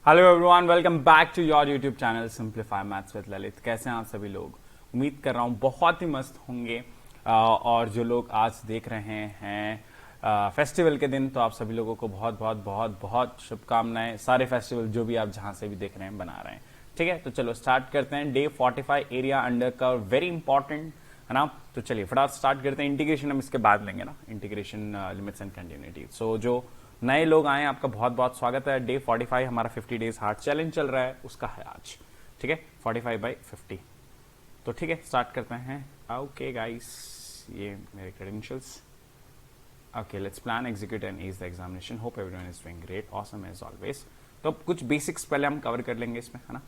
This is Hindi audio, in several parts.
Hello everyone, welcome back to your YouTube channel simplify maths with Lalit. कैसे हैं आप सभी लोग? उम्मीद कर रहा हूँ बहुत ही मस्त होंगे। और जो लोग आज देख रहे हैं फेस्टिवल के दिन, तो आप सभी लोगों को बहुत बहुत बहुत बहुत शुभकामनाएं। सारे फेस्टिवल जो भी आप जहां से भी देख रहे हैं बना रहे हैं, ठीक है। तो चलो स्टार्ट करते हैं। Day 45 area under curve, very important है ना। तो चलिए फटाफट स्टार्ट करते हैं। इंटीग्रेशन हम इसके बाद लेंगे ना, इंटीग्रेशन लिमिट्स एंड कंटिन्यूटी। सो जो नए लोग आए हैं आपका बहुत बहुत स्वागत है। डे 45 हमारा 50 डेज हार्ड चैलेंज चल रहा है, उसका है आज, ठीक है। 45/50। तो ठीक है, स्टार्ट करते हैं। ओके गाइस, ये मेरे credentials. Okay, let's plan, execute and ace the examination. Hope everyone is doing great, awesome as always. तो कुछ बेसिक्स पहले हम कवर कर लेंगे इसमें, है ना।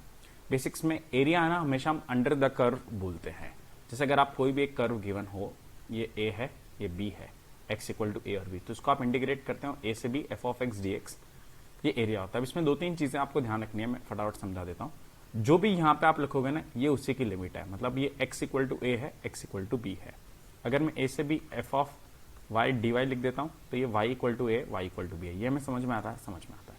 बेसिक्स में एरिया है ना, हमेशा हम अंडर द कर्व बोलते हैं। जैसे अगर आप कोई भी एक कर्व गिवन हो, ये ए है, ये बी है, x इक्वल टू ए और बी, तो इसको आप इंटीग्रेट करते हो ए से B, f of x d x, ये एरिया होता है। अब इसमें दो तीन चीजें आपको ध्यान रखनी है, मैं फटाफट समझा देता हूँ। जो भी यहाँ पे आप लिखोगे ना, ये उसी की लिमिट है। मतलब ये x इक्वल टू ए है, x इक्वल टू बी है। अगर मैं a से b f of y d y लिख देता हूँ, तो ये y equal to A, y equal to B है। ये हमें समझ में आता है, समझ में आता है।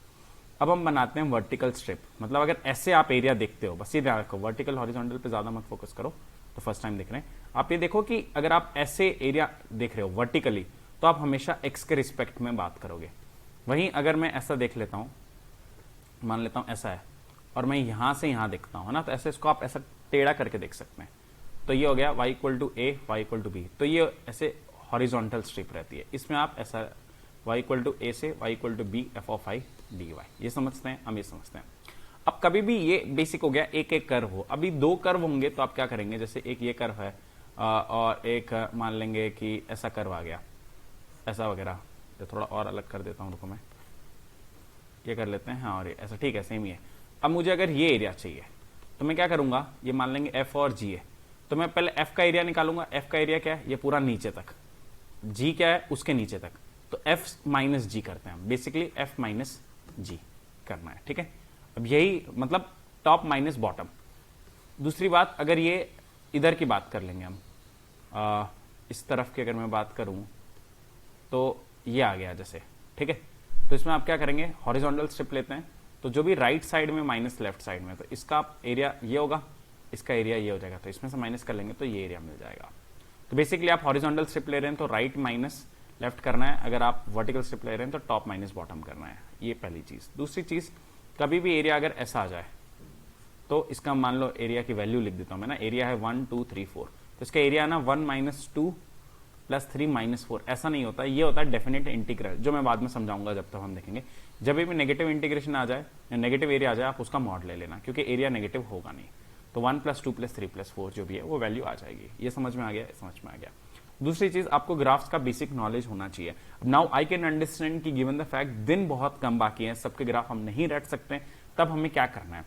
अब हम बनाते हैं वर्टिकल स्ट्रिप। मतलब अगर ऐसे आप एरिया देखते हो, बस ये ध्यान रखो, वर्टिकल हॉरिजॉन्टल पे ज्यादा मत फोकस करो। तो फर्स्ट टाइम देख रहे हैं आप, ये देखो कि अगर आप ऐसे एरिया देख रहे हो वर्टिकली, तो आप हमेशा x के रिस्पेक्ट में बात करोगे। वहीं अगर मैं ऐसा देख लेता हूं, मान लेता हूं ऐसा है, और मैं यहां से यहां देखता हूं, है ना, तो ऐसे इसको आप ऐसा टेढ़ा करके देख सकते हैं। तो ये हो गया y equal to A, y equal to B. तो ये ऐसे हॉरिजॉन्टल स्ट्रिप रहती है। इसमें आप ऐसा y इक्वल टू ए से y equal to B f of I d y, ये समझते हैं, हम ये समझते हैं। अब कभी भी ये बेसिक हो गया, एक एक कर्व हो। अभी दो कर्व होंगे तो आप क्या करेंगे, जैसे एक ये कर्व है और एक मान लेंगे कि ऐसा कर्व आ गया, ऐसा वगैरह। तो थोड़ा और अलग कर देता हूं, रुको मैं ये कर लेते हैं। हाँ, और ये ऐसा, ठीक है, सेम ही है। अब मुझे अगर ये एरिया चाहिए, तो मैं क्या करूंगा, ये मान लेंगे एफ और जी है, तो मैं पहले एफ का एरिया निकालूंगा। एफ का एरिया क्या है, ये पूरा नीचे तक। जी क्या है, उसके नीचे तक। तो एफ माइनस जी करते हैं, बेसिकली एफ माइनस जी करना है, ठीक है। अब यही मतलब टॉप माइनस बॉटम। दूसरी बात, अगर ये इधर की बात कर लेंगे हम, इस तरफ की अगर मैं बात करूं, तो ये आ गया जैसे, ठीक है। तो इसमें आप क्या करेंगे, हॉरिजॉन्टल स्ट्रिप लेते हैं। तो जो भी राइट साइड में माइनस लेफ्ट साइड में, तो इसका एरिया ये होगा, इसका एरिया ये हो जाएगा। तो इसमें से माइनस कर लेंगे तो ये एरिया मिल जाएगा। तो बेसिकली आप हॉरिजॉन्टल स्ट्रिप ले रहे हैं तो राइट माइनस लेफ्ट करना है। अगर आप वर्टिकल स्ट्रिप ले रहे हैं तो टॉप माइनस बॉटम करना है। ये पहली चीज। दूसरी चीज, कभी भी एरिया अगर ऐसा आ जाए, तो इसका मान लो एरिया की वैल्यू लिख देता हूं मैं ना। एरिया है 1 2 3 4, तो इसका एरिया ना 1 माइनस 2 प्लस 3 माइनस 4, ऐसा नहीं होता। ये होता है डेफिनेट इंटीग्रल, जो मैं बाद में समझाऊंगा जब तक हम देखेंगे। जब भी नेगेटिव इंटीग्रेशन आ जाए या नेगेटिव एरिया आ जाए, आप उसका मॉड ले लेना, क्योंकि एरिया नेगेटिव होगा नहीं। तो 1 प्लस 2 प्लस 3 प्लस 4 जो भी है वो वैल्यू आ जाएगी। ये समझ में आ गया, समझ में आ गया। दूसरी चीज, आपको ग्राफ्स का बेसिक नॉलेज होना चाहिए। नाउ आई कैन अंडरस्टैंड कि गिवन द फैक्ट दिन बहुत कम बाकी है, सबके ग्राफ हम नहीं रट सकते, तब हमें क्या करना है।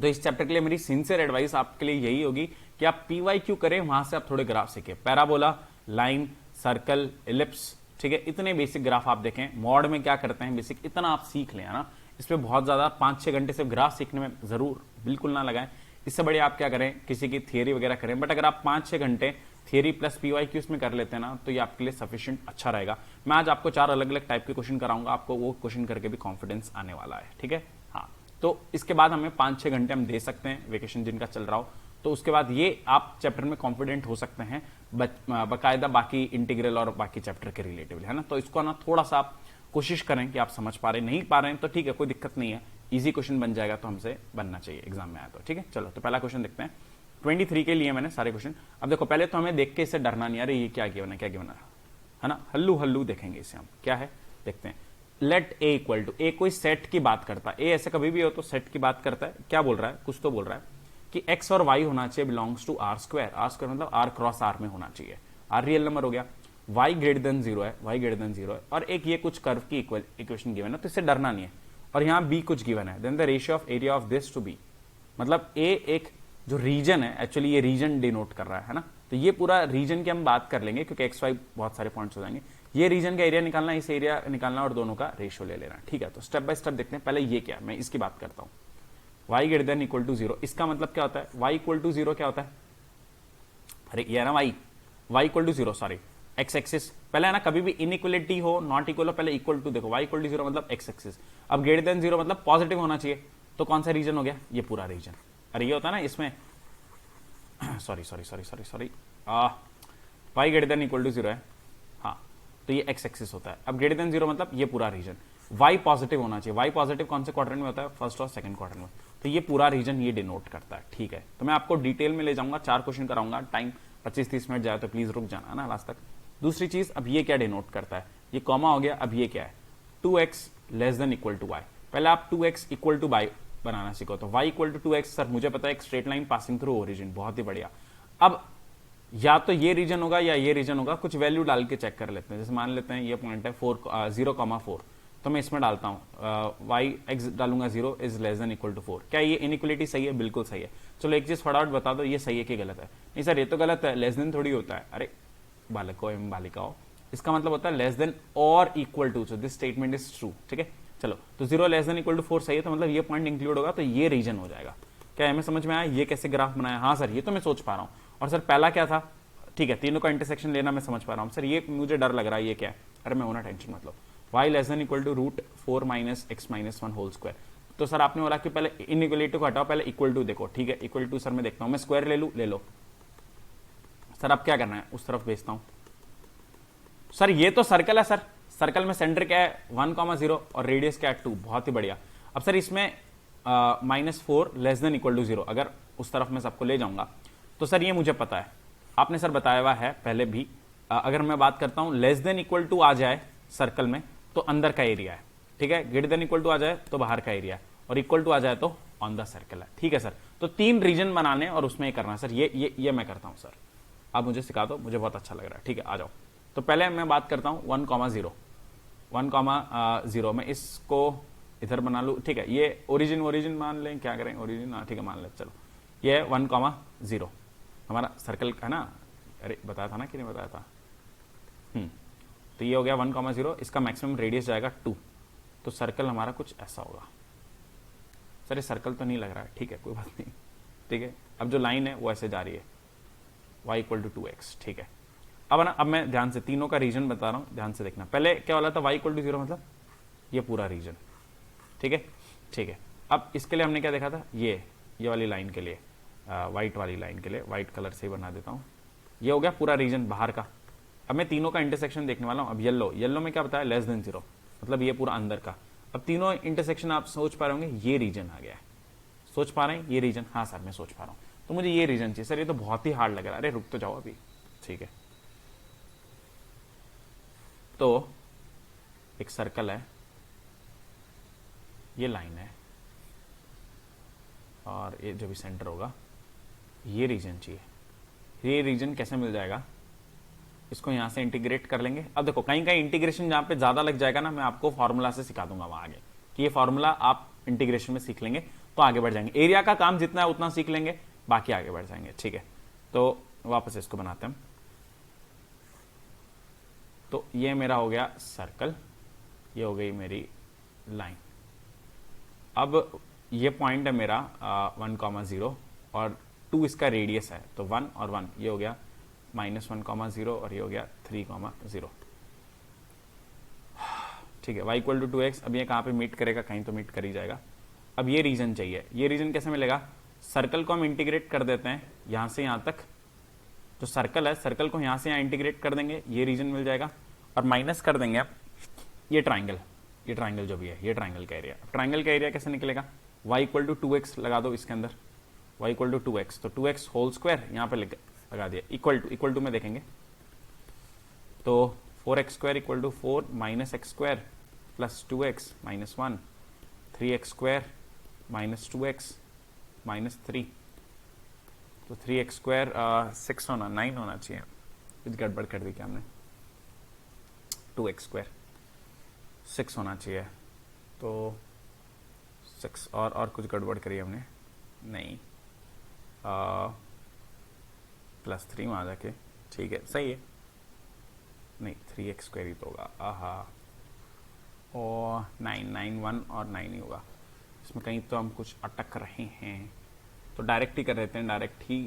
तो इस चैप्टर के लिए मेरी सिंसियर एडवाइस आपके लिए यही होगी कि आप PYQ करें, वहां से आप थोड़े ग्राफ सीखें। पैराबोला, लाइन, सर्कल, इलिप्स, ठीक है, इतने बेसिक ग्राफ आप देखें। मॉड में क्या करते हैं बेसिक, इतना आप सीख लें, है ना। इसमें बहुत ज्यादा 5-6 घंटे से ग्राफ सीखने में जरूर बिल्कुल ना लगाएं। इससे बढ़िया आप क्या करें, किसी की थियरी वगैरह करें। बट अगर आप 5-6 घंटे थियरी प्लस PYQ में कर लेते हैं ना, तो ये आपके लिए सफिशिएंट अच्छा रहेगा। मैं आज आपको 4 अलग अलग टाइप के क्वेश्चन कराऊंगा, आपको वो क्वेश्चन करके भी कॉन्फिडेंस आने वाला है, ठीक है। हाँ, तो इसके बाद हमें 5-6 घंटे हम दे सकते हैं, वेकेशन जिनका चल रहा हो। तो उसके बाद ये आप चैप्टर में कॉन्फिडेंट हो सकते हैं बकायदा बाकी इंटीग्रल और बाकी चैप्टर के रिलेटिव, है ना। तो इसको ना थोड़ा सा आप कोशिश करें कि आप समझ पा रहे, नहीं पा रहे हैं तो ठीक है, कोई दिक्कत नहीं है। इजी क्वेश्चन बन जाएगा तो हमसे बनना चाहिए एग्जाम में आया तो, ठीक है। चलो, तो पहला क्वेश्चन देखते हैं। 23 के लिए मैंने सारे क्वेश्चन। अब देखो, पहले तो हमें देख के इससे डरना नहीं, अरे ये क्या गिवन है, क्या गिवन है ना। हल्लू हल्लू देखेंगे इसे हम, क्या है देखते हैं। लेट ए इक्वल टू, ए कोई सेट की बात करता है। ए ऐसे कभी भी हो तो सेट की बात करता है। क्या बोल रहा है, कुछ तो बोल रहा है कि x और y होना चाहिए belongs to R square. R square मतलब r क्रॉस r में होना चाहिए। r रियल नंबर हो गया, y ग्रेटर देन 0 है, y ग्रेटर देन 0 है, और एक ये कुछ कर्व की इक्वेशन गिवन है, तो इससे डरना नहीं है। और यहाँ b कुछ गिवन है, then the ratio of area of this to b। मतलब a एक जो रीजन है, एक्चुअली ये रीजन डिनोट कर रहा है ना। तो ये पूरा रीजन की हम बात कर लेंगे, क्योंकि एक्स वाई बहुत सारे पॉइंट्स हो जाएंगे। ये रीजन का एरिया निकालना, इस एरिया निकालना, और दोनों का रेशियो ले लेना, ठीक है। तो स्टेप बाय स्टेप देखते हैं। पहले ये क्या, मैं इसकी बात करता हूं। y greater than equal to 0, इसका मतलब क्या होता है, y इक्वल टू 0 क्या होता है, अरे ये है ना y equal to 0, sorry, x axis पहले है ना, कभी भी इनइक्वलिटी हो, नॉट इक्वल हो, पहले इक्वल टू देखो, वाई इक्वल टू 0 मतलब एक्स एक्सिस। अब ग्रेटर देन 0 मतलब पॉजिटिव होना चाहिए, तो कौन सा रीजन हो गया, ये पूरा रीजन। अरे ये होता है ना इसमें sorry sorry sorry sorry sorry y greater than equal to 0 है, हाँ, तो ये एक्स एक्सिस होता है। अब ग्रेटर देन 0 मतलब ये पूरा रीजन। वाई पॉजिटिव होना चाहिए, वाई पॉजिटिव कौन से क्वाड्रेंट में होता है, फर्स्ट और सेकंड क्वाड्रेंट में, तो ये पूरा रीजन ये डिनोट करता है। ठीक है, तो मैं आपको डिटेल में ले जाऊंगा, 4 क्वेश्चन कराऊंगा, टाइम 25-30 मिनट जाए तो प्लीज रुक जाना ना लास्ट तक। दूसरी चीज, अब ये क्या डिनोट करता है, ये कॉमा हो गया, अब ये क्या है, 2x less than equal to y. पहले आप 2x इक्वल टू वाई बनाना सीखो, तो y equal to 2x, sir मुझे पता है एक straight line passing through origin, बहुत ही बढ़िया। अब या तो ये रीजन होगा या ये रीजन होगा, कुछ वैल्यू डाल के चेक कर लेते हैं। जैसे मान लेते हैं ये पॉइंट है 0,4, तो मैं इसमें डालता हूं y x डालूंगा 0 is less than equal to 4। क्या ये इनइक्वलिटी सही है, बिल्कुल सही है। चलो एक चीज फटाफट बता दो, ये सही है कि गलत है। नहीं सर ये तो गलत है, लेस देन थोड़ी होता है। अरे बालको एवं बालिकाओं, इसका मतलब होता है लेस देन और equal to, so this statement is true. ठीक है, चलो तो 0 लेस देन इक्वल टू 4 सही है, तो मतलब ये पॉइंट इंक्लूड होगा, तो ये रीजन हो जाएगा। क्या हमें समझ में आया ये कैसे ग्राफ बनाया? हाँ सर ये तो मैं सोच पा रहा हूँ। और सर पहला क्या था? ठीक है, तीनों का इंटरसेक्शन लेना मैं समझ पा रहा हूँ। सर ये मुझे डर लग रहा है, ये क्या है? अरे मैं होना टेंशन मतलब y less than equal to root 4 minus x minus 1 whole square. तो सर आपने बोला कि पहले इनइक्वलिटी को हटाओ, पहले इक्वल टू देखो। ठीक है, इक्वल टू सर मैं देखता हूँ, मैं स्क्वायर ले लूँ, ले लो सर। अब क्या करना है, उस तरफ भेजता हूँ। सर ये तो सर्कल है सर, सर्कल में सेंटर क्या है 1,0 और रेडियस क्या है 2, बहुत ही बढ़िया। अब सर इसमें -4 लेस देन इक्वल टू 0, अगर उस तरफ मैं सबको ले जाऊंगा तो सर ये मुझे पता है, आपने सर बताया हुआ है पहले भी। अगर मैं बात करता हूं लेस देन इक्वल टू आ जाए सर्कल में तो अंदर का एरिया है, ठीक है, ग्रेटर देन इक्वल टू आ जाए तो बाहर का एरिया है, और इक्वल टू आ जाए तो ऑन द सर्कल है। ठीक है सर, तो 3 रीजन बनाने और उसमें करना है सर, ये मैं करता हूं सर, आप मुझे सिखा दो, मुझे बहुत अच्छा लग रहा है। ठीक है, आ जाओ। तो पहले मैं बात करता हूं 1,0 1,0 में इसको इधर बना लू। ठीक है, ये ओरिजिन मान लें, क्या करें ओरिजिन, ठीक है मान लें, चलो ये 1,0 हमारा सर्कल है ना। अरे बताया था ना कि नहीं बताया था? तो ये हो गया 1,0, इसका मैक्सिमम रेडियस जाएगा 2, तो सर्कल हमारा कुछ ऐसा होगा। सर ये सर्कल तो नहीं लग रहा है, ठीक है कोई बात नहीं। ठीक है, अब जो लाइन है वो ऐसे जा रही है, y इक्वल टू 2x। ठीक है, अब मैं ध्यान से तीनों का रीजन बता रहा हूं, ध्यान से देखना। पहले क्या वाला था, y इक्वल टू 0 मतलब ये पूरा रीजन। ठीक है, ठीक है, अब इसके लिए हमने क्या देखा था, ये वाली लाइन के लिए, व्हाइट वाली लाइन के लिए व्हाइट कलर से ही बना देता हूं। ये हो गया पूरा रीजन बाहर का। अब मैं तीनों का इंटरसेक्शन देखने वाला हूं। अब येलो में क्या बताया, लेस देन 0 मतलब ये पूरा अंदर का। अब तीनों इंटरसेक्शन आप सोच पा रहे होंगे, ये रीजन आ गया है, सोच पा रहे हैं ये रीजन? हाँ सर मैं सोच पा रहा हूं, तो मुझे ये रीजन चाहिए। सर ये तो बहुत ही हार्ड लग रहा है, अरे रुक तो जाओ अभी। ठीक है, तो एक सर्कल है, ये लाइन है, और ये जो भी सेंटर होगा, ये रीजन चाहिए। ये रीजन कैसे मिल जाएगा, इसको यहां से इंटीग्रेट कर लेंगे। अब देखो कहीं कहीं इंटीग्रेशन जहां पे ज्यादा लग जाएगा ना, मैं आपको फॉर्मूला से सिखा दूंगा वहां आगे, कि ये फॉर्मूला आप इंटीग्रेशन में सीख लेंगे तो आगे बढ़ जाएंगे। एरिया का काम जितना है उतना सीख लेंगे, बाकी आगे बढ़ जाएंगे। ठीक है, तो वापस इसको बनाते हैं। तो ये मेरा हो गया सर्कल, ये हो गई मेरी लाइन। अब ये पॉइंट है मेरा 1,0 और 2 इसका रेडियस है, तो 1 और 1 ये हो गया -1,0 और ये हो गया 3,0। ठीक है, y इक्वल टू 2x। अब ये कहाँ पे मीट करेगा, कहीं तो मीट कर ही जाएगा। अब ये रीजन चाहिए, ये रीजन कैसे मिलेगा? सर्कल को हम इंटीग्रेट कर देते हैं यहां से यहां तक, जो सर्कल है सर्कल को यहां से यहां इंटीग्रेट कर देंगे, ये रीजन मिल जाएगा, और माइनस कर देंगे आप ये ट्राइंगल जो भी है, ये ट्राइंगल का एरिया। ट्राइंगल का एरिया कैसे निकलेगा, y इक्वल टू 2x लगा दो इसके अंदर, y इक्वल टू 2x, तो 2x होल स्क्वायर यहां पे लगा दिया, इक्वल टू में देखेंगे तो 4x square equal to 4 minus x square plus 2x minus 1, 3x square minus 2x minus 3, तो 3x स्क्वायर 6 होना 9 होना चाहिए, कुछ गड़बड़ कर दी क्या हमने, 2x स्क्वायर 6 होना चाहिए, तो 6 और कुछ गड़बड़ करी हमने, नहीं प्लस 3 में आ जाके, ठीक है सही है, नहीं 3x स्क्वायर ही तो होगा, आहा, और 9 1 और 9 ही होगा, इसमें कहीं तो हम कुछ अटक रहे हैं, तो डायरेक्ट ही कर देते हैं, डायरेक्ट ही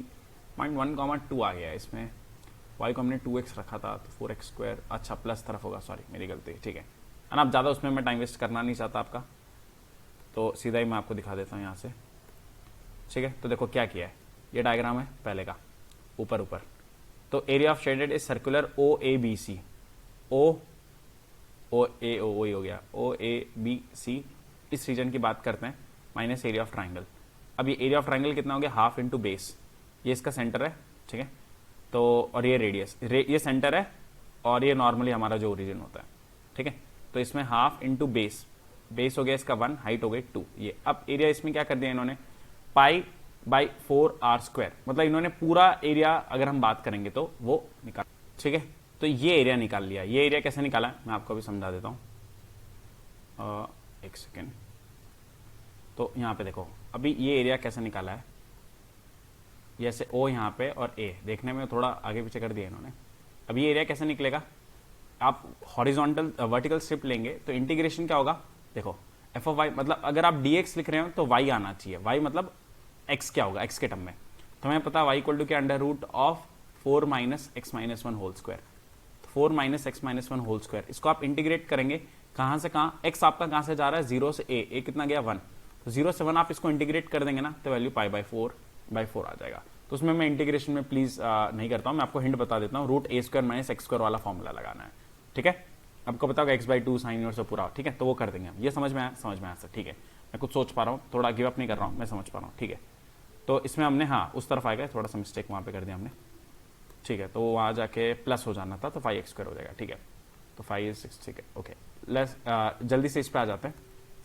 0.1, 2 आ गया इसमें, y को हमने 2x रखा था तो 4x स्क्वायर, अच्छा प्लस तरफ होगा, सॉरी मेरी गलती, ठीक है ना। आप ज़्यादा उसमें मैं टाइम वेस्ट करना नहीं चाहता आपका, तो सीधा ही मैं आपको दिखा देता हूँ यहाँ से, ठीक है। तो देखो क्या किया है, ये डायग्राम है पहले का, ऊपर ऊपर, तो area of shaded is circular O A B C, O A O वही हो गया, ओ ए बी सी, इस रीजन की बात करते हैं, माइनस एरिया ऑफ ट्राइंगल। अब ये एरिया ऑफ ट्राइंगल कितना हो गया, हाफ इंटू बेस, ये इसका सेंटर है, ठीक है। तो और ये रेडियस, ये सेंटर है और ये नॉर्मली हमारा जो ओरिजिन होता है, ठीक है। तो इसमें हाफ इंटू बेस, बेस हो गया इसका 1, हाइट हो गई 2, ये। अब एरिया इसमें क्या कर दिया इन्होंने, पाई बाई 4r स्क्वायर, मतलब इन्होंने पूरा एरिया अगर हम बात करेंगे तो वो निकाल, ठीक है। तो ये एरिया निकाल लिया। ये एरिया कैसे निकाला है मैं आपको अभी समझा देता हूँ, एक सेकेंड। तो यहाँ पे देखो अभी ये एरिया कैसे निकाला है, जैसे ओ यहाँ पे और ए, देखने में थोड़ा आगे पीछे कर दिया इन्होंने। अब ये एरिया कैसे निकलेगा, आप हॉरिजॉन्टल वर्टिकल स्ट्रिप लेंगे तो इंटीग्रेशन क्या होगा, देखो एफ ऑफ वाई, मतलब अगर आप dx लिख रहे हो तो y आना चाहिए, y मतलब x क्या होगा, x के टर्म में। तो हमें पता है y इक्वल टू के under root of 4 minus x minus 1 whole square, 4 minus x minus 1 whole square. इसको आप इंटीग्रेट करेंगे कहां से कहां, x आपका कहां से जा रहा है, 0 से a कितना गया 1, तो 0 से 1 आप इसको इंटीग्रेट कर देंगे ना तो वैल्यू पाई बाई 4 आ जाएगा। तो उसमें मैं इंटीग्रेशन में प्लीज नहीं करता हूं, मैं आपको हिंट बता देता हूं, रूट ए स्क्वायर माइनस एक्स स्क्वायर वाला फॉर्मूला लगाना है, ठीक है। आपको पता होगा x/2 साइन और से पूरा, ठीक है। तो वो कर देंगे हम, ये समझ में आया सर, ठीक है। मैं कुछ सोच पा रहा हूँ, थोड़ा गिव अप नहीं कर रहा हूँ, मैं समझ पा रहा हूँ, ठीक है। तो इसमें हमने हाँ उस तरफ आ गए, थोड़ा सा मिस्टेक वहाँ पे कर दिया हमने, ठीक है। तो वहाँ जाके प्लस हो जाना था, तो 5x² हो जाएगा, ठीक है। तो 5 is 6, ठीक है, ओके। जल्दी से इस पे आ जाते हैं।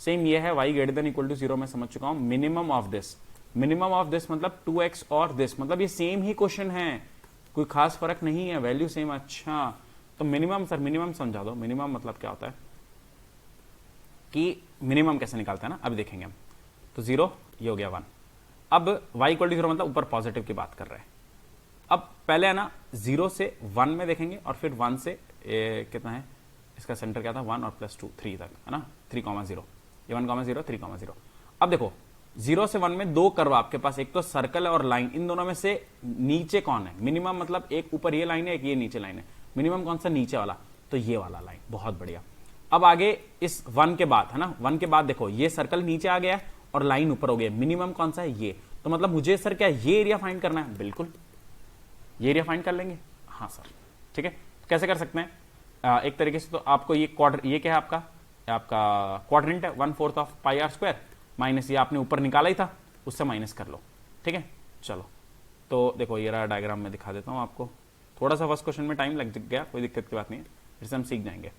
सेम ये है y > 0, मैं समझ चुका हूँ। मिनिमम ऑफ दिस मतलब 2x और दिस, मतलब ये सेम ही क्वेश्चन है, कोई खास फर्क नहीं है, वैल्यू सेम। अच्छा तो मिनिमम, सर मिनिमम समझा दो, मिनिमम मतलब क्या होता है कि मिनिमम कैसे निकालते हैं ना, अभी देखेंगे हम। तो 0, ये हो गया 1। अब y = 0 मतलब ऊपर पॉजिटिव की बात कर रहे हैं। अब पहले है ना 0 से 1 में देखेंगे और फिर 1 से कितना है, इसका सेंटर क्या था 1 और +2 3 तक है ना, 3,0, ये 1,0 3,0। अब देखो 0 से 1 में दो कर्व आपके पास, एक तो सर्कल और लाइन, इन दोनों में से नीचे कौन है मिनिमम, मतलब एक ऊपर ये लाइन है, एक ये नीचे लाइन है, मिनिमम कौन सा, नीचे वाला, तो ये वाला लाइन, बहुत बढ़िया। अब आगे इस 1 के बाद है ना, 1 के बाद देखो ये सर्कल नीचे आ गया और लाइन ऊपर हो गया, मिनिमम कौन सा है, ये। तो मतलब मुझे सर क्या ये एरिया फाइंड करना है, बिल्कुल ये एरिया फाइंड कर लेंगे, हाँ सर, ठीक है। तो कैसे कर सकते हैं, एक तरीके से तो आपको ये क्वाड्र, ये क्या है आपका क्वाड्रेंट है, 1/4 of pi r square, minus ये आपने ऊपर निकाला ही था, उससे माइनस कर लो, ठीक है। चलो तो देखो ये रहा डायग्राम में दिखा देता हूँ आपको, थोड़ा सा फर्स्ट क्वेश्चन में टाइम लग गया, कोई दिक्कत की बात नहीं है, फिर से हम सीख जाएंगे।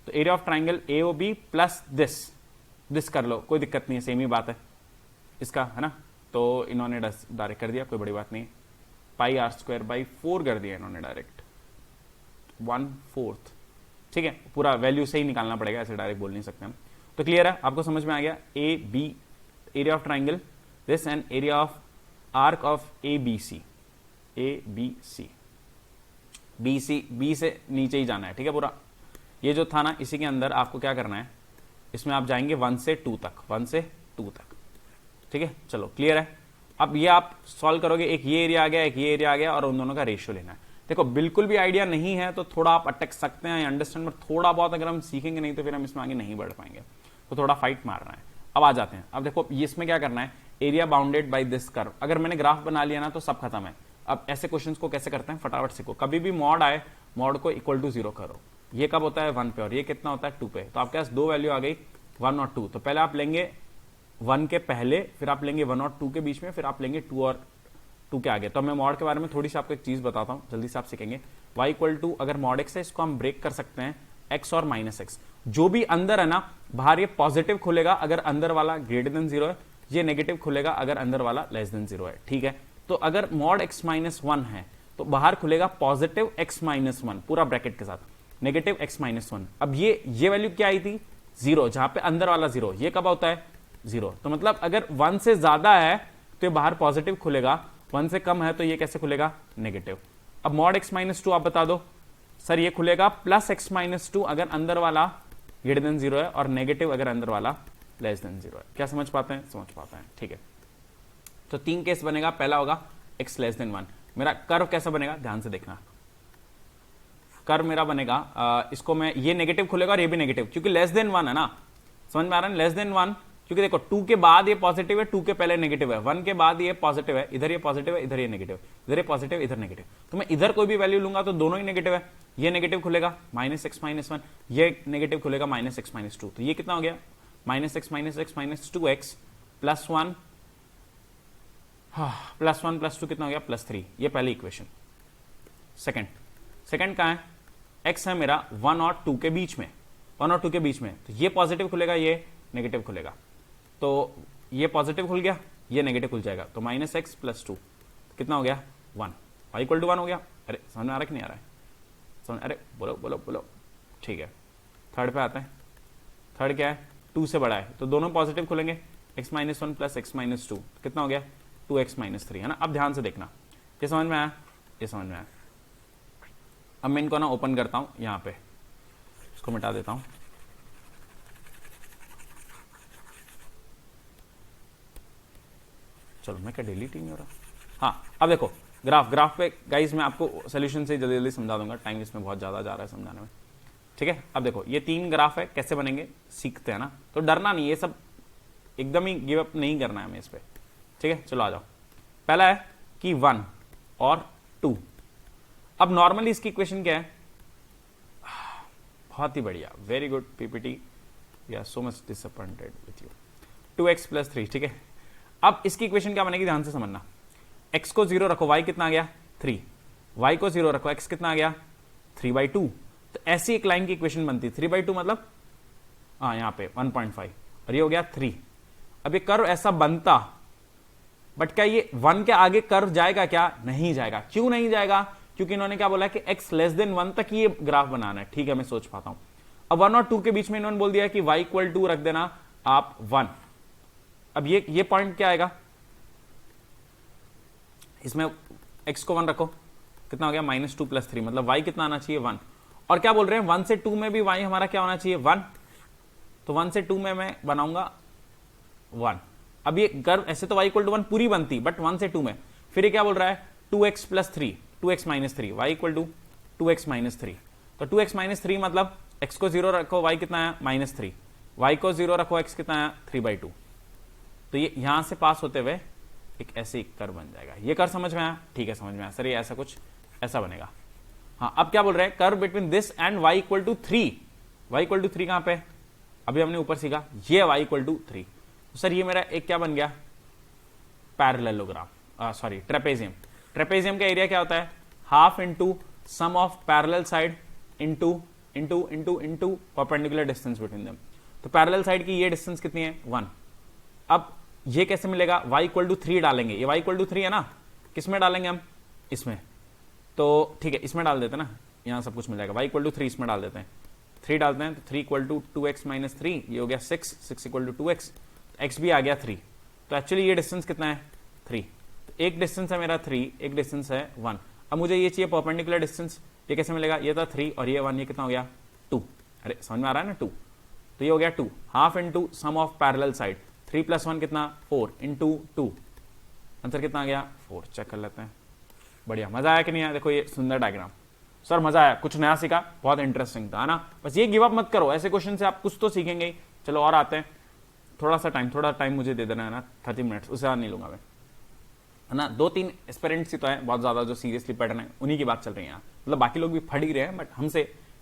तो area of triangle AOB plus this कर लो, कोई दिक्कत नहीं है, सेम ही बात है इसका, है ना। तो इन्होंने डायरेक्ट कर दिया, कोई बड़ी बात नहीं, पाई r² / 4 कर दिया इन्होंने डायरेक्ट, 1/4, ठीक है। पूरा वैल्यू से ही निकालना पड़ेगा, ऐसे डायरेक्ट बोल नहीं सकते हम। तो क्लियर है, आपको समझ में आ गया, AB area of triangle this and area of arc of ABC, B से नीचे ही जाना है, ठीक है। पूरा ये जो था ना, इसी के अंदर आपको क्या करना है, इसमें आप जाएंगे 1 से 2 तक, ठीक है। चलो क्लियर है। अब ये आप सॉल्व करोगे, एक ये एरिया आ गया, एक ये एरिया आ गया, और उन दोनों का रेशियो लेना है। देखो बिल्कुल भी आइडिया नहीं है तो थोड़ा आप अटक सकते हैं, अंडरस्टैंड, पर थोड़ा बहुत अगर हम सीखेंगे नहीं तो फिर हम इसमें आगे नहीं बढ़ पाएंगे, तो थोड़ा फाइट मारना है। अब आ जाते हैं, अब देखो इसमें क्या करना है, area bounded by this curve, अगर मैंने ग्राफ बना लिया ना तो सब खत्म है। अब ऐसे क्वेश्चंस को कैसे करते हैं, फटाफट सीखो। कभी भी मॉड आए, मॉड को = 0 करो। ये कब होता है, 1 पे, और ये कितना होता है, 2 पे। तो आपके पास दो वैल्यू आ गई, 1 और 2। तो पहले आप लेंगे 1 के पहले, फिर आप लेंगे 1 और 2 के बीच में, फिर आप लेंगे 2 और 2 के आगे। तो मैं मॉड के बारे में थोड़ी सी आपको एक चीज बताता हूँ, जल्दी से आप सीखेंगे। y = अगर मॉड x है, इसको हम ब्रेक कर सकते हैं x और -x। जो भी अंदर है ना, बाहर ये पॉजिटिव खुलेगा अगर अंदर वाला >0 है, ये नेगेटिव खुलेगा अगर अंदर वाला <0 है, ठीक है। तो अगर मॉड x - 1 है तो बाहर खुलेगा पॉजिटिव x - 1 पूरा ब्रैकेट के साथ, नेगेटिव x - 1। अब ये वैल्यू क्या आई थी, 0, जहां पे अंदर वाला 0, ये कब होता है 0। तो मतलब अगर 1 से ज्यादा है तो ये बाहर पॉजिटिव खुलेगा, 1 से कम है तो ये कैसे खुलेगा, नेगेटिव। अब मॉड x - 2 आप बता दो, सर ये खुलेगा +x - 2 अगर अंदर वाला >0 है, और नेगेटिव अगर अंदर वाला <0 है। क्या समझ पाते हैं, समझ पाते हैं, ठीक है। तो 3 केस बनेगा, पहला होगा x <1। मेरा कर्व कैसा बनेगा, ध्यान से देखना, कर्व मेरा बनेगा, इसको मैं, ये नेगेटिव खुलेगा और ये भी नेगेटिव, क्योंकि लेस देन 1 है ना, समझ में आ रहा है, लेस देन 1, क्योंकि देखो 2 के बाद ये पॉजिटिव है, 2 के पहले नेगेटिव है, 1 के बाद ये पॉजिटिव है, इधर ये पॉजिटिव है, इधर ये नेगेटिव, इधर ये पॉजिटिव, इधर नेगेटिव, तो मैं इधर कोई भी वैल्यू लूंगा तो दोनों ही नेगेटिव है, ये नेगेटिव खुलेगा -x-1, ये नेगेटिव खुलेगा -x-2, तो ये कितना हो गया -x-2x +1 +1 +2 कितना हो गया +3, ये पहली इक्वेशन। सेकंड कहां है, x है मेरा 1 और 2 के बीच में, 1 और 2 के बीच में, तो ये पॉजिटिव खुलेगा, ये नेगेटिव खुलेगा, तो ये पॉजिटिव खुल गया, ये नेगेटिव खुल जाएगा, तो -x +2 कितना हो गया 1, y = 1 हो गया। अरे समझ में आ रहा है कि नहीं आ रहा है, समझ, अरे बोलो बोलो बोलो, ठीक है। थर्ड पे आते हैं, थर्ड क्या है, 2 से बड़ा है, तो दोनों पॉजिटिव खुलेंगे, x-1 + x-2 कितना हो गया 2x-3, है ना। अब ध्यान से देखना, ये समझ में आया, ये समझ में आया। अब मैं इनको ना ओपन करता हूं, यहां पे इसको मिटा देता हूं, चलो मैं क्या डिलीट ही नहीं हो रहा। हाँ अब देखो ग्राफ पे गाइस, मैं आपको सोल्यूशन से जल्दी जल्दी समझा दूंगा, टाइम इसमें बहुत ज्यादा जा रहा है समझाने में, ठीक है। अब देखो ये 3 ग्राफ है, कैसे बनेंगे सीखते हैं ना, तो डरना नहीं, ये सब एकदम ही गिव अप नहीं करना है हमें इस पे, ठीक है। चलो आ जाओ, पहला है कि 1 और 2। अब नॉर्मली इसकी इक्वेशन क्या है, बहुत ही बढ़िया, very good PPT, we are so much disappointed with you, 2x + 3, ठीक है। अब इसकी इक्वेशन क्या बनेगी, ध्यान से समझना, x को 0 रखो, y कितना आ गया 3, y को 0 रखो, x कितना आ गया 3/2, तो ऐसी एक लाइन की इक्वेशन बनती है, 3/2 मतलब हाँ यहाँ पे 1.5 और ये हो गया 3। अब ये कर्व ऐसा बनता, बट क्या ये 1 के आगे कर्व जाएगा क्या, नहीं जाएगा। क्यों नहीं जाएगा, क्योंकि इन्होंने क्या बोला कि x < 1 तक ये ग्राफ बनाना है, ठीक है, मैं सोच पाता हूं। अब 1 और 2 के बीच में इन्होंने बोल दिया कि y = 2 रख देना आप 1। अब ये पॉइंट क्या आएगा, इसमें x को 1 रखो, कितना हो गया -2 + 3, मतलब y कितना आना चाहिए 1। और क्या बोल रहे हैं 1 से 2 में भी y हमारा क्या होना चाहिए 1, तो 1 से 2 में मैं बनाऊंगा 1। अब ये कर्व ऐसे तो y = 1 पूरी बनती, बट 1 से 2 में, फिर ये क्या बोल रहा है 2x + 3, 2x - 3, y = 2x - 3, तो 2x - 3 मतलब x को 0 रखो, y कितना है -3, y को 0 रखो, x कितना है 3/2, तो ये यहां से पास होते हुए एक ऐसे कर्व बन जाएगा। ये कर्व समझ में आया, ठीक है, समझ में आया सर, ये ऐसा कुछ ऐसा बनेगा। हाँ अब क्या बोल रहे हैं, curve between this and y = 3, y = 3 कहां पे, अभी हमने ऊपर सीखा, ये y = 3, तो सर ये मेरा एक क्या बन गया पैरेललोग्राम, सॉरी ट्रेपेजियम। ट्रेपेजियम का एरिया क्या होता है, half into sum of parallel side into perpendicular distance between them. तो पैरेलल साइड की ये डिस्टेंस कितनी है 1। अब ये कैसे मिलेगा, y = 3 डालेंगे, ये y = 3 है ना, किसमें डालेंगे हम, इसमें, तो ठीक है इसमें डाल देते हैं ना, यहां सब कुछ मिल जाएगा, y = 3 इसमें डाल देते हैं, 3 डालते हैं, तो 3 = 2x - 3, ये हो गया 6 = 2x, x भी आ गया 3, तो एक्चुअली ये डिस्टेंस कितना है 3, तो एक डिस्टेंस है मेरा 3, एक डिस्टेंस है 1। अब मुझे ये चाहिए परपेंडिकुलर डिस्टेंस, ये कैसे मिलेगा, ये था 3 और ये 1, ये कितना हो गया 2, अरे समझ में आ रहा है ना 2, तो ये हो गया 2, half into sum of parallel side, 3 + 1 कितना 4 इंटू 2, आंसर कितना आ गया 4। चेक कर लेते हैं, बढ़िया, मजा आया कि नहीं आया, देखो ये सुंदर डायग्राम, सर मजा आया, कुछ नया सीखा, बहुत इंटरेस्टिंग था ना। बस ये गिव अप मत करो, ऐसे क्वेश्चन से आप कुछ तो सीखेंगे ही। चलो और आते हैं, थोड़ा टाइम मुझे दे देना है ना, 30 मिनट्स, उससे ज़्यादा नहीं लूंगा मैं, है ना। 2-3 एस्पिरेंट्स ही तो हैं बहुत ज्यादा जो सीरियसली पढ़ रहे हैं, उन्हीं की बात चल रही है यहाँ, मतलब बाकी लोग भी पढ़ ही रहे हैं, बट हमसे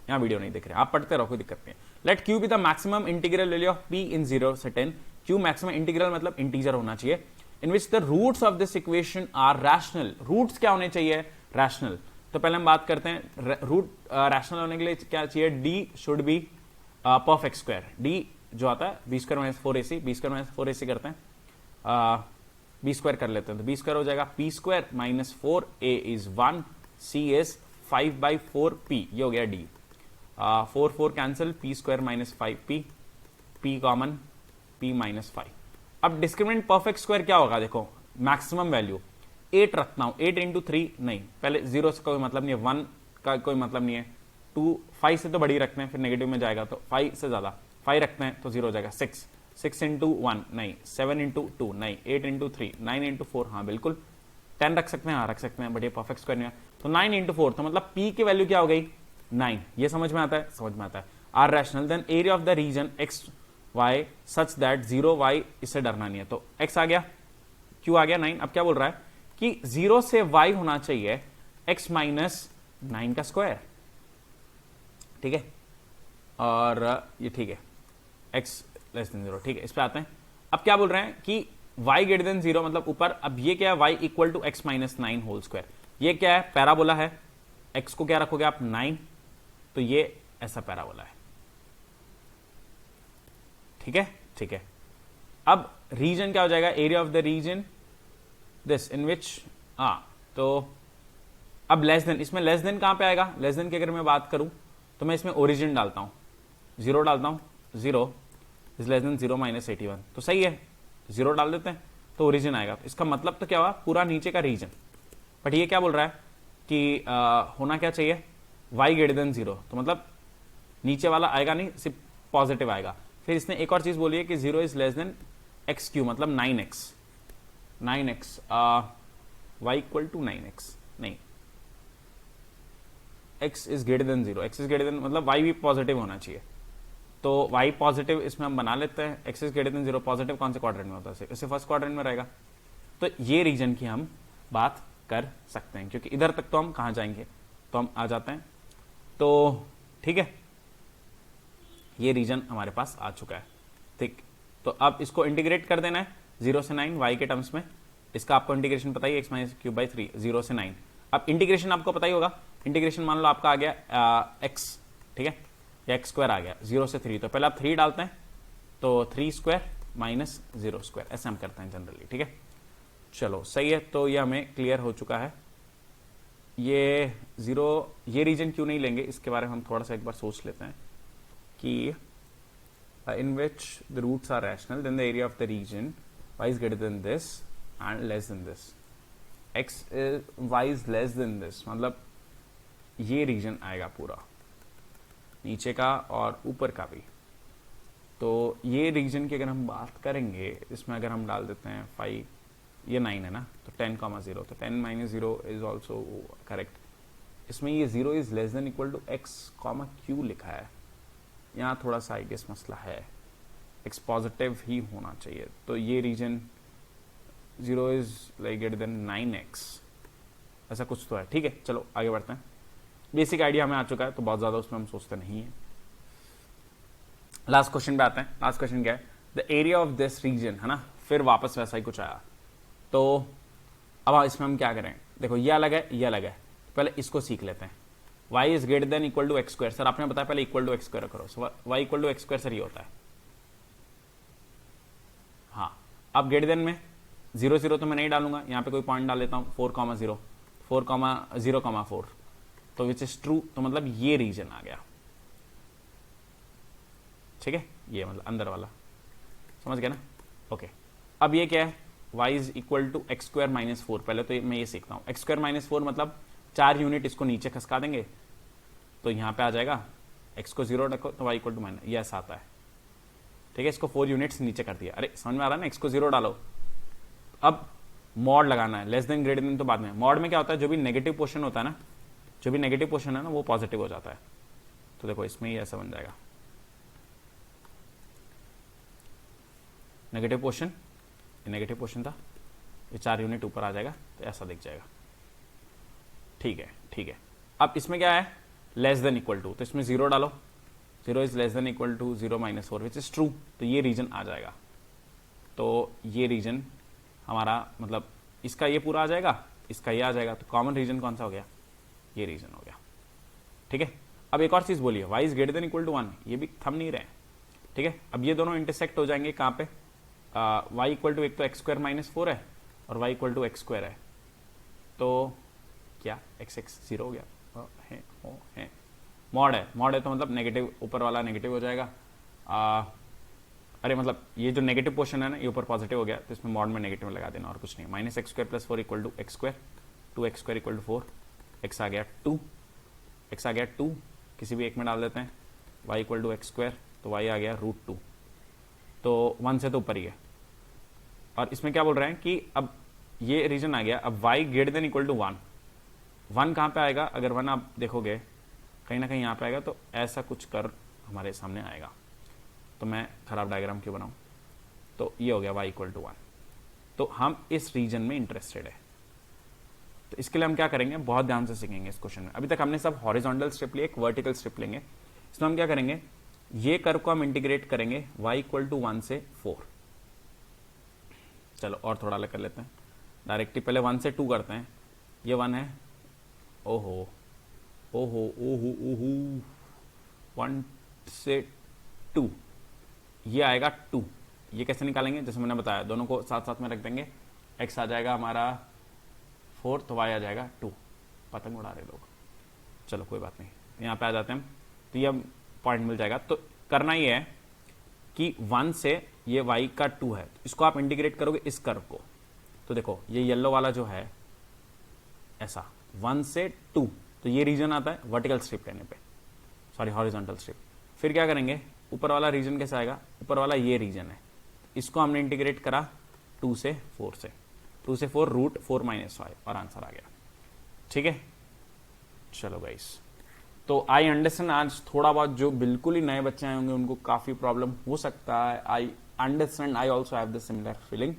यहाँ वीडियो नहीं देख रहे, आप पढ़ते रहो, कोई दिक्कत नहीं है। Let Q be the maximum integral value of p in 0 से 10, क्यू मैक्सिमम इंटीग्रल मतलब इंटीजर होना चाहिए, in which the roots of this equation are rational. Roots क्या होने चाहिए, रैशनल। तो पहले हम बात करते हैं रूट रैशनल होने के लिए क्या चाहिए, d should be perfect square, d जो आता है b² - 4ac, b² - 4ac करते हैं, b² कर लेते हैं, तो b² हो जाएगा p² - 4a is 1, c is 5/4p, ये हो गया d, 4 cancel, p² - 5p, p common, p - 5। अब डिस्क्रिमिनेंट परफेक्ट स्क्वायर क्या होगा, देखो मैक्सिमम वैल्यू 8 रखता हूं, 8 × 3 नहीं, पहले 0 से कोई मतलब नहीं है, 1 का कोई मतलब नहीं है, 2 5 से तो बड़ी रखते हैं, फिर नेगेटिव में जाएगा, तो 5 से ज्यादा 5 रखते हैं तो 0 हो जाएगा, 6 × 1 नहीं, 7 × 2 नहीं, 8 × 3 9 × 4 हाँ बिल्कुल, 10 रख सकते हैं, हाँ रख सकते हैं, बट ये परफेक्ट स्क्वायर नहीं है, तो 9 × 4, तो मतलब p की वैल्यू क्या हो गई 9, ये समझ में आता है, समझ में आता है। Are rational then area of the region x y such that 0 y, इससे डरना नहीं है। तो x आ गया, q आ गया 9। अब क्या बोल रहा है कि 0 से y होना चाहिए x माइनस 9 का स्क्वायर, ठीक है, और ये ठीक है x लेस देन 0, ठीक है। इस पे आते हैं। अब क्या बोल रहे हैं कि y ग्रेटर देन 0 मतलब ऊपर, अब ये क्या है, y equal to x minus 9 whole square. ये क्या है, पैराबोला है, x को क्या रखोगे आप 9, तो ये ऐसा पैराबोला है, ठीक है, ठीक है। अब रीजन क्या हो जाएगा, area of the region this in which, तो अब लेस देन, इसमें लेस देन कहां पे आएगा, लेस देन की अगर मैं बात करूं तो मैं इसमें ओरिजिन डालता हूं, 0 डालता हूं, 0 इज लेस देन 0 माइनस 81, तो सही है, 0 डाल देते हैं तो ओरिजिन आएगा। इसका मतलब तो क्या हुआ, पूरा नीचे का रीजन। बट ये क्या बोल रहा है कि होना क्या चाहिए, y ग्रेटर देन 0, तो मतलब नीचे वाला आएगा नहीं, सिर्फ पॉजिटिव आएगा। फिर इसने एक और चीज बोली है कि 0 is less than x q, मतलब 9x, 9x y equal to 9x, नहीं, x is greater than 0, x is greater than मतलब y भी पॉजिटिव होना चाहिए, तो y पॉजिटिव इसमें हम बना लेते हैं। x is greater than 0 positive कौन से क्वाड्रेंट में होता है, इसे फर्स्ट क्वाड्रेंट में रहेगा। तो ये रीजन की हम बात कर सकते हैं, क्योंकि इधर तक तो हम कहां जाएंगे, तो हम आ जाते हैं। तो ठीक है, ये रीजन हमारे पास आ चुका है, ठीक। तो अब इसको इंटीग्रेट कर देना है 0 से 9 y के टर्म्स में। इसका आपको इंटीग्रेशन पता ही, एक्स माइनस क्यूब बाई 3, 0 से 9। अब इंटीग्रेशन आपको पता ही होगा, इंटीग्रेशन मान लो आपका आ गया x, ठीक है, या एक्स स्क्वायर आ गया 0 से 3, तो पहले आप 3 डालते हैं, तो 3 स्क्वायर माइनस 0 स्क्वायर, ऐसे हम करते हैं जनरली, ठीक है। चलो सही है, तो ये हमें क्लियर हो चुका है। ये 0, ये रीजन क्यों नहीं लेंगे, इसके बारे में हम थोड़ा सा एक बार सोच लेते हैं कि in which the roots are rational, then the area of the region y is greater than this and less than this, y is less than this, मतलब ये रीजन आएगा पूरा नीचे का और ऊपर का भी। तो ये रीजन की अगर हम बात करेंगे, इसमें अगर हम डाल देते हैं 5, ये 9 है ना, तो 10,0, तो 10 माइनस 0 इज ऑल्सो करेक्ट। इसमें ये 0 is less than equal to x comma q लिखा है, यहाँ थोड़ा सा आई गेस मसला है, x पॉजिटिव ही होना चाहिए, तो ये region 0 is like greater than 9x, ऐसा कुछ तो है, ठीक है। चलो आगे बढ़ते हैं, बेसिक आइडिया हमें आ चुका है, तो बहुत ज्यादा उसमें हम सोचते नहीं है। लास्ट क्वेश्चन पे आते हैं। लास्ट क्वेश्चन क्या है, the area of this region, है ना, फिर वापस वैसा ही कुछ आया। तो अब इसमें हम क्या करें, देखो ये अलग है, ये अलग है, पहले इसको सीख लेते हैं। y is greater than equal to x square, sir आपने बताया पहले इक्वल टू एक्स स्क्वायर करो, y equal to x square sir ये होता है, हाँ। अब ग्रेटर देन में 0 0 तो मैं नहीं डालूंगा, यहाँ पे कोई पॉइंट डाल लेता हूँ 4,0, 4,0,4, तो विच इज ट्रू, तो मतलब ये रीजन आ गया, ठीक है, ये मतलब अंदर वाला, समझ गया ना, ओके। अब ये क्या है, y is equal to x square minus 4, पहले तो मैं ये सीखता हूँ, एक्स स्क्वायर माइनस 4 मतलब 4 यूनिट इसको नीचे खसका देंगे, तो यहाँ पे आ जाएगा x को 0 रखो तो y इक्वल टू माइनस, ये ऐसा आता है, ठीक है। इसको 4 यूनिट्स नीचे कर दिया, अरे समझ में आ रहा है ना, x को 0 डालो। अब मॉड लगाना है, लेस देन ग्रेटर देन तो बाद में। मॉड में क्या होता है, जो भी नेगेटिव पोर्शन होता है ना, जो भी नेगेटिव पोर्शन है ना, वो पॉजिटिव हो जाता है। तो देखो इसमें ही ऐसा बन जाएगा, नेगेटिव पोर्शन, ये नेगेटिव पोर्शन था, ये 4 यूनिट ऊपर आ जाएगा, तो ऐसा दिख जाएगा, ठीक है, ठीक है। अब इसमें क्या है, लेस देन इक्वल टू, तो इसमें 0 डालो, 0 is less than equal to 0 minus 4 which is true, तो ये रीजन आ जाएगा। तो ये रीजन हमारा मतलब इसका ये पूरा आ जाएगा, इसका ये आ जाएगा, तो कॉमन रीजन कौन सा हो गया, ये रीजन हो गया, ठीक है। अब एक और चीज बोलिए, y is greater than equal to 1, ये भी थम नहीं रहे, ठीक है। अब ये दोनों इंटरसेक्ट हो जाएंगे कहाँ पे, y इक्वल टू एक तो एक्स स्क्वायर माइनस 4 है और y equal to x square है, तो क्या x x 0 हो गया, है मॉड है, मॉड है तो मतलब नेगेटिव, ऊपर वाला नेगेटिव हो जाएगा, अरे मतलब ये जो नेगेटिव पोर्शन है ना, ये ऊपर पॉजिटिव हो गया, तो इसमें मॉड में नेगेटिव लगा देना और कुछ नहीं। Minus x square plus 4 equal to x square, 2x square equal to 4, x आ गया 2, x आ गया 2, किसी भी एक में डाल देते हैं, y equal to x square, तो y आ गया √2, तो 1 से तो ऊपर ही है। और इसमें क्या बोल रहे हैं कि अब ये रीजन आ गया, अब y greater than equal to 1, 1 कहाँ पे आएगा, अगर 1 आप देखोगे कहीं ना कहीं यहाँ पे आएगा, तो ऐसा कुछ कर हमारे सामने आएगा। तो मैं खराब डायग्राम क्यों बनाऊं? तो ये हो गया y इक्वल टू 1। तो हम इस रीजन में इंटरेस्टेड है। तो इसके लिए हम क्या करेंगे, बहुत ध्यान से सीखेंगे इस क्वेश्चन में। अभी तक हमने सब हॉरिजॉन्टल स्ट्रिप लिए, एक वर्टिकल स्ट्रिप लेंगे। इसमें हम क्या करेंगे, ये कर्व को हम इंटीग्रेट करेंगे y इक्वल टू 1 से 4। चलो और थोड़ा अलग कर लेते हैं, डायरेक्टली पहले 1 से 2 करते हैं। ये 1 है, ओहो ओहो ओहो ओहो, 1 से 2, ये आएगा 2। ये कैसे निकालेंगे, जैसे मैंने बताया, दोनों को साथ साथ में रख देंगे। x आ जाएगा हमारा 4, तो y आ जाएगा 2। पतंग उड़ा रहे लोग, चलो कोई बात नहीं, यहाँ पे आ जाते हैं। तो ये पॉइंट मिल जाएगा। तो करना ये है कि 1 से ये y का 2 है, इसको आप इंटीग्रेट करोगे इस कर्व को। तो देखो ये येलो वाला जो है ऐसा 1 से 2, तो ये रीजन आता है वर्टिकल स्ट्रिप लेने पे, सॉरी हॉरिजॉन्टल स्ट्रिप। फिर क्या करेंगे, ऊपर वाला रीजन कैसे आएगा, ऊपर वाला ये रीजन है, इसको हमने इंटीग्रेट करा 2 से 4 से, 2 से 4 रूट 4 माइनस 5, और आंसर आ गया। ठीक है, चलो गाइस, तो आई अंडरस्टैंड आज थोड़ा बहुत जो बिल्कुल ही नए बच्चे आए होंगे उनको काफी प्रॉब्लम हो सकता है। I understand, I also have the similar feeling.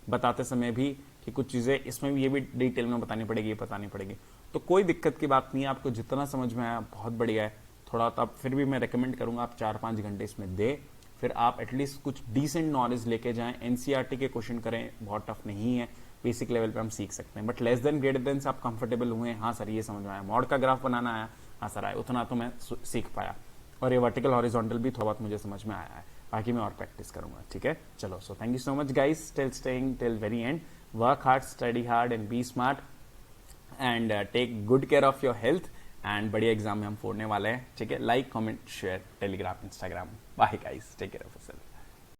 बताते समय भी कि कुछ चीजें इसमें भी, ये भी डिटेल में बतानी पड़ेगी, ये बतानी पड़ेगी। तो कोई दिक्कत की बात नहीं है, आपको जितना समझ में आया बहुत बढ़िया है। थोड़ा तब फिर भी मैं रेकमेंड करूंगा आप 4-5 घंटे इसमें दे, फिर आप एटलीस्ट कुछ डिसेंट नॉलेज लेके जाएं। एनसीईआरटी के क्वेश्चन करें, बहुत टफ नहीं है, बेसिक लेवल पे हम सीख सकते हैं। But less than greater than से आप कंफर्टेबल हुए, हाँ सर ये समझ में आया, मॉड का ग्राफ बनाना आया, हाँ सर आया, उतना तो मैं सीख पाया, और ये वर्टिकल हॉरिजॉन्टल भी थोड़ा बहुत मुझे समझ में आया है, बाकी मैं और प्रैक्टिस करूंगा। ठीक है, चलो, so thank you so much guys, till staying till very end. Work hard, study hard and be smart and take good care of your health. And बढ़िया एग्जाम में हम फोड़ने वाले हैं। ठीक है, like comment share, Telegram, Instagram. Bye guys, take care of yourself.